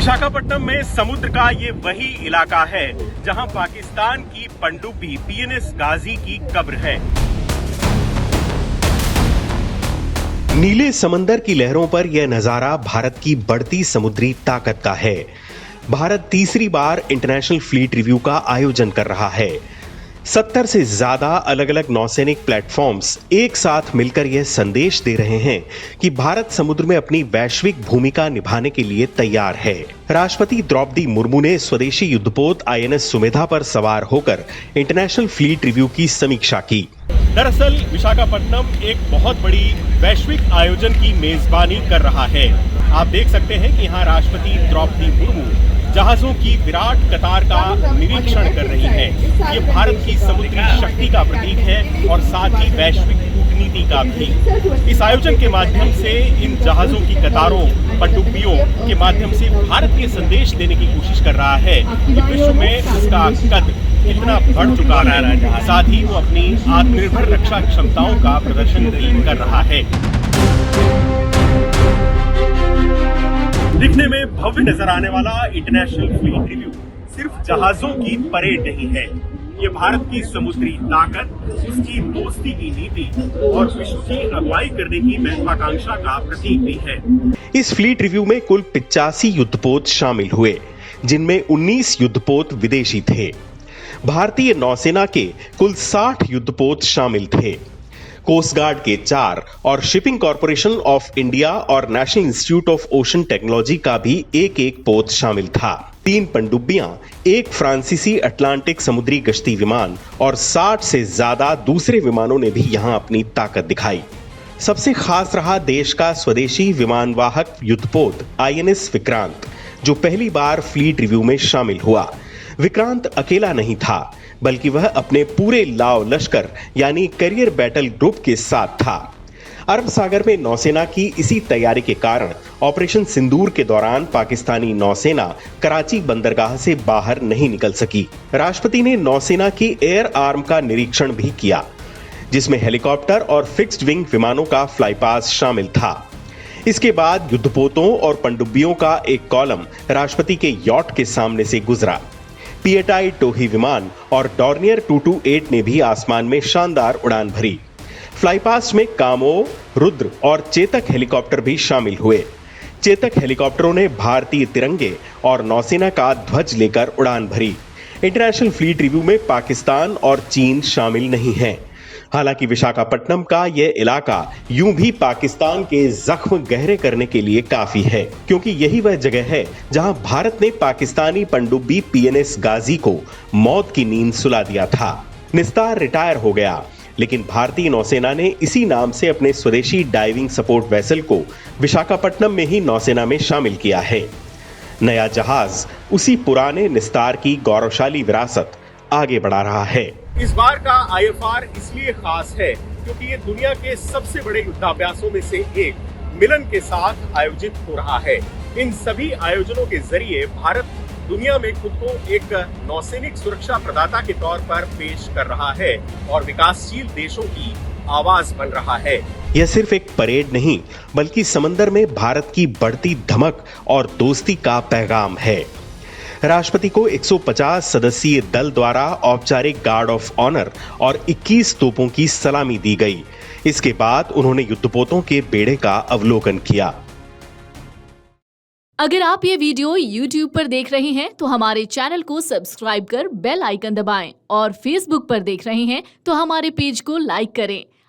विशाखापट्टनम में समुद्र का ये वही इलाका है जहां पाकिस्तान की पनडुब्बी पीएनएस गाजी की कब्र है। नीले समंदर की लहरों पर यह नजारा भारत की बढ़ती समुद्री ताकत का है। भारत तीसरी बार इंटरनेशनल फ्लीट रिव्यू का आयोजन कर रहा है। 70 से ज्यादा अलग अलग नौसैनिक प्लेटफॉर्म्स एक साथ मिलकर यह संदेश दे रहे हैं कि भारत समुद्र में अपनी वैश्विक भूमिका निभाने के लिए तैयार है। राष्ट्रपति द्रौपदी मुर्मू ने स्वदेशी युद्धपोत आईएनएस सुमेधा पर सवार होकर इंटरनेशनल फ्लीट रिव्यू की समीक्षा की। दरअसल विशाखापट्टनम एक बहुत बड़ी वैश्विक आयोजन की मेजबानी कर रहा है। आप देख सकते हैं कि यहाँ राष्ट्रपति द्रौपदी मुर्मू जहाजों की विराट कतार का निरीक्षण कर रही है। ये भारत की समुद्री शक्ति का प्रतीक है और साथ ही वैश्विक कूटनीति का भी। इस आयोजन के माध्यम से इन जहाजों की कतारों, पनडुब्बियों के माध्यम से भारत ये संदेश देने की कोशिश कर रहा है कि विश्व में उसका कद कितना बढ़ चुका है, साथ ही वो अपनी आत्मनिर्भर रक्षा क्षमताओं का प्रदर्शन भी कर रहा है। दिखने में भव्य नजर आने वाला इंटरनेशनल फ्लीट रिव्यू सिर्फ जहाजों की परेड नहीं है, ये भारत की समुद्री ताकत, उसकी दोस्ती की नीति और विश्व की अगुवाई करने की महत्वाकांक्षा का प्रतीक भी है। इस फ्लीट रिव्यू में कुल 85 युद्धपोत शामिल हुए, जिनमें 19 युद्धपोत विदेशी थे। भारतीय नौसेना के कुल 60 युद्धपोत शामिल थे। कोस्ट गार्ड के 4 और शिपिंग कॉरपोरेशन ऑफ इंडिया और national institute of ocean technology का भी एक पोत शामिल था। 3 पनडुब्बियां, 1 फ्रांसीसी अटलांटिक समुद्री गश्ती विमान और 60 से ज्यादा दूसरे विमानों ने भी यहां अपनी ताकत दिखाई। सबसे खास रहा देश का स्वदेशी विमानवाहक युद्धपोत आईएनएस विक्रांत, जो पहली बार फ्लीट रिव्यू में शामिल हुआ। विक्रांत अकेला नहीं था, बल्कि वह अपने पूरे लाव लश्कर यानी करियर बैटल ग्रुप के साथ था। अरब सागर में नौसेना की इसी तैयारी के कारण ऑपरेशन सिंदूर के दौरान पाकिस्तानी नौसेना कराची बंदरगाह से बाहर नहीं निकल सकी। राष्ट्रपति ने नौसेना की एयर आर्म का निरीक्षण भी किया, जिसमें हेलीकॉप्टर और फिक्स्ड विंग विमानों का फ्लाईपास शामिल था। इसके बाद युद्धपोतों और पनडुब्बियों का एक कॉलम राष्ट्रपति के यॉट के सामने से गुजरा। पीएटाई टोही विमान और डॉर्नियर 228 ने भी आसमान में शानदार उड़ान भरी। फ्लाईपास्ट में कामो, रुद्र और चेतक हेलीकॉप्टर भी शामिल हुए। चेतक हेलीकॉप्टरों ने भारतीय तिरंगे और नौसेना का ध्वज लेकर उड़ान भरी। इंटरनेशनल फ्लीट रिव्यू में पाकिस्तान और चीन शामिल नहीं हैं। हालांकि विशाखापट्टनम का यह इलाका यूं भी पाकिस्तान के जख्म गहरे करने के लिए काफी है, क्योंकि यही वह जगह है जहां भारत ने पाकिस्तानी पनडुब्बी पीएनएस गाजी को मौत की नींद सुला दिया था। निस्तार रिटायर हो गया, लेकिन भारतीय नौसेना ने इसी नाम से अपने स्वदेशी डाइविंग सपोर्ट वेसल को विशाखापट्टनम में ही नौसेना में शामिल किया है। नया जहाज उसी पुराने निस्तार की गौरवशाली विरासत आगे बढ़ा रहा है। इस बार का आईएफआर इसलिए खास है क्योंकि ये दुनिया के सबसे बड़े युद्धाभ्यासों में से एक मिलन के साथ आयोजित हो रहा है। इन सभी आयोजनों के जरिए भारत दुनिया में खुद को एक नौसैनिक सुरक्षा प्रदाता के तौर पर पेश कर रहा है और विकासशील देशों की आवाज बन रहा है। यह सिर्फ एक परेड नहीं, बल्कि समंदर में भारत की बढ़ती धमक और दोस्ती का पैगाम है। राष्ट्रपति को 150 सदस्यीय दल द्वारा औपचारिक गार्ड ऑफ ऑनर और 21 तोपों की सलामी दी गई। इसके बाद उन्होंने युद्धपोतों के बेड़े का अवलोकन किया। अगर आप ये वीडियो YouTube पर देख रहे हैं तो हमारे चैनल को सब्सक्राइब कर बेल आइकन दबाएं और Facebook पर देख रहे हैं तो हमारे पेज को लाइक करें।